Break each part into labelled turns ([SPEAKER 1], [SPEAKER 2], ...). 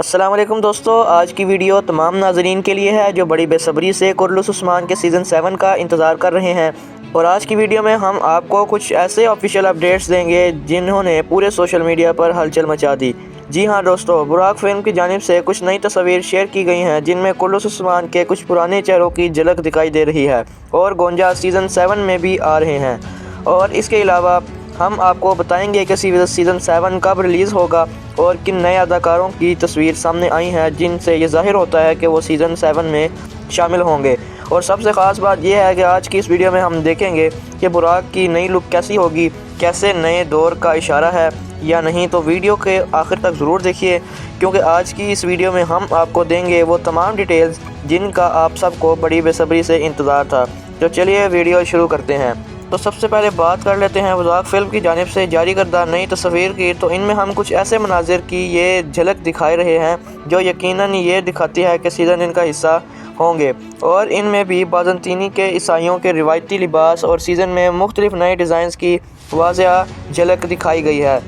[SPEAKER 1] السلام علیکم دوستو، آج کی ویڈیو تمام ناظرین کے لیے ہے جو بڑی بے صبری سے کورلوس عثمان کے سیزن 7 کا انتظار کر رہے ہیں۔ اور آج کی ویڈیو میں ہم آپ کو کچھ ایسے آفیشیل اپڈیٹس دیں گے جنہوں نے پورے سوشل میڈیا پر ہلچل مچا دی۔ جی ہاں دوستو، براق فلم کی جانب سے کچھ نئی تصاویر شیئر کی گئی ہیں جن میں کورلوس عثمان کے کچھ پرانے چہروں کی جھلک دکھائی دے رہی ہے اور گونجا سیزن 7 میں بھی آ رہے ہیں۔ اور اس کے علاوہ ہم آپ کو بتائیں گے کہ سیزن 7 کب ریلیز ہوگا اور کن نئے اداکاروں کی تصویر سامنے آئی ہیں جن سے یہ ظاہر ہوتا ہے کہ وہ سیزن 7 میں شامل ہوں گے۔ اور سب سے خاص بات یہ ہے کہ آج کی اس ویڈیو میں ہم دیکھیں گے کہ براق کی نئی لک کیسی ہوگی، کیسے نئے دور کا اشارہ ہے یا نہیں، تو ویڈیو کے آخر تک ضرور دیکھیے کیونکہ آج کی اس ویڈیو میں ہم آپ کو دیں گے وہ تمام ڈیٹیلز جن کا آپ سب کو بڑی بے صبری سے انتظار تھا۔ تو چلیے ویڈیو شروع کرتے ہیں۔ تو سب سے پہلے بات کر لیتے ہیں براق فلم کی جانب سے جاری کردہ نئی تصاویر کی۔ تو ان میں ہم کچھ ایسے مناظر کی یہ جھلک دکھا رہے ہیں جو یقیناً یہ دکھاتی ہے کہ سیزن ان کا حصہ ہوں گے، اور ان میں بھی بازنطینی کے عیسائیوں کے روایتی لباس اور سیزن میں مختلف نئے ڈیزائنز کی واضح جھلک دکھائی گئی ہے۔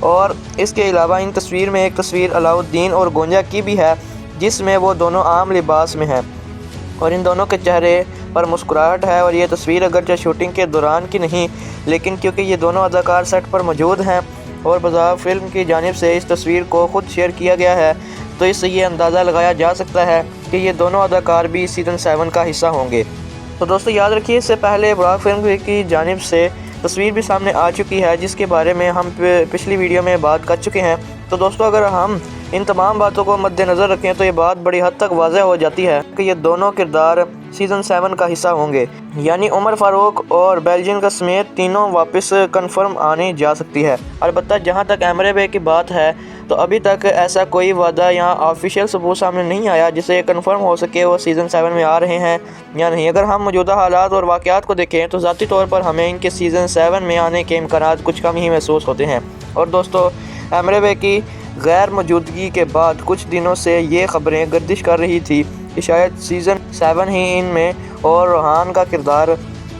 [SPEAKER 1] اور اس کے علاوہ ان تصویر میں ایک تصویر علاؤالدین اور گونجا کی بھی ہے جس میں وہ دونوں عام لباس میں ہیں اور ان دونوں کے چہرے پر مسکراہٹ ہے۔ اور یہ تصویر اگرچہ شوٹنگ کے دوران کی نہیں، لیکن کیونکہ یہ دونوں اداکار سیٹ پر موجود ہیں اور براق فلم کی جانب سے اس تصویر کو خود شیئر کیا گیا ہے، تو اس سے یہ اندازہ لگایا جا سکتا ہے کہ یہ دونوں اداکار بھی سیزن 7 کا حصہ ہوں گے۔ تو دوستو یاد رکھیے، اس سے پہلے براق فلم کی جانب سے تصویر بھی سامنے آ چکی ہے جس کے بارے میں ہم پچھلی ویڈیو میں بات کر چکے ہیں۔ تو دوستو اگر ہم ان تمام باتوں کو مد نظر رکھیں تو یہ بات بڑی حد تک واضح ہو جاتی ہے کہ یہ دونوں کردار سیزن 7 کا حصہ ہوں گے، یعنی عمر فاروق اور بیلجین کا سمیت تینوں واپس کنفرم آنے جا سکتی ہے۔ البتہ جہاں تک ایمرے بے کی بات ہے تو ابھی تک ایسا کوئی وعدہ یا آفیشیل ثبوت سامنے نہیں آیا جسے یہ کنفرم ہو سکے وہ سیزن 7 میں آ رہے ہیں یا نہیں۔ اگر ہم موجودہ حالات اور واقعات کو دیکھیں تو ذاتی طور پر ہمیں ان کے سیزن 7 میں آنے کے امکانات کچھ کم ہی محسوس ہوتے ہیں۔ اور دوستو ایمرے بے کی غیر موجودگی کے بعد کچھ دنوں سے یہ خبریں گردش کر رہی تھی کہ شاید سیزن 7 ہی ان میں اور روحان کا کردار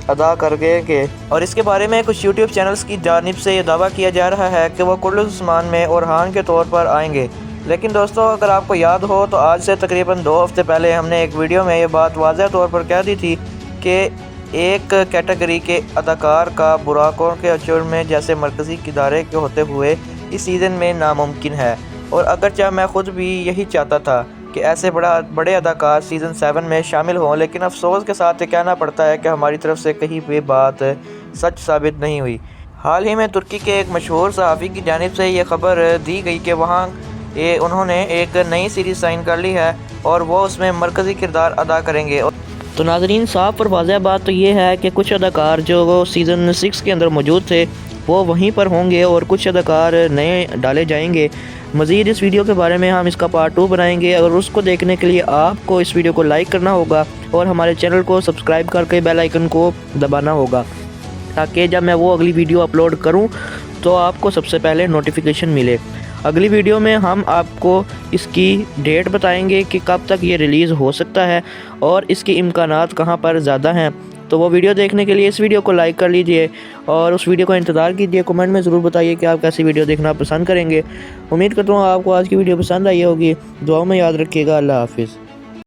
[SPEAKER 1] ادا کر گے، اور اس کے بارے میں کچھ یوٹیوب چینلز کی جانب سے یہ دعویٰ کیا جا رہا ہے کہ وہ کورلوس عثمان میں اورحان کے طور پر آئیں گے۔ لیکن دوستو اگر آپ کو یاد ہو تو آج سے تقریباً 2 ہفتے پہلے ہم نے ایک ویڈیو میں یہ بات واضح طور پر کہہ دی تھی کہ ایک کیٹیگری کے اداکار کا براقوں کے جرم میں جیسے مرکزی کردارے کے ہوتے ہوئے اس سیزن میں ناممکن ہے۔ اور اگرچہ میں خود بھی یہی چاہتا تھا کہ ایسے بڑے اداکار سیزن 7 میں شامل ہوں، لیکن افسوس کے ساتھ یہ کہنا پڑتا ہے کہ ہماری طرف سے کہیں بھی بات سچ ثابت نہیں ہوئی۔ حال ہی میں ترکی کے ایک مشہور صحافی کی جانب سے یہ خبر دی گئی کہ وہاں انہوں نے ایک نئی سیریز سائن کر لی ہے اور وہ اس میں مرکزی کردار ادا کریں گے۔ تو ناظرین صاف اور واضح بات تو یہ ہے کہ کچھ اداکار جو وہ سیزن 6 کے اندر موجود تھے وہ وہیں پر ہوں گے اور کچھ اداکار نئے ڈالے جائیں گے۔ مزید اس ویڈیو کے بارے میں ہم اس کا پارٹ 2 بنائیں گے، اور اس کو دیکھنے کے لیے آپ کو اس ویڈیو کو لائک کرنا ہوگا اور ہمارے چینل کو سبسکرائب کر کے بیل آئیکن کو دبانا ہوگا تاکہ جب میں وہ اگلی ویڈیو اپلوڈ کروں تو آپ کو سب سے پہلے نوٹیفیکیشن ملے۔ اگلی ویڈیو میں ہم آپ کو اس کی ڈیٹ بتائیں گے کہ کب تک یہ ریلیز ہو سکتا ہے اور اس کی امکانات کہاں پر زیادہ ہیں۔ تو وہ ویڈیو دیکھنے کے لیے اس ویڈیو کو لائک کر لیجئے اور اس ویڈیو کا انتظار کیجئے۔ کمنٹ میں ضرور بتائیے کہ آپ کیسی ویڈیو دیکھنا پسند کریں گے۔ امید کرتا ہوں آپ کو آج کی ویڈیو پسند آئی ہوگی۔ دعاؤں میں یاد رکھیے گا۔ اللہ حافظ۔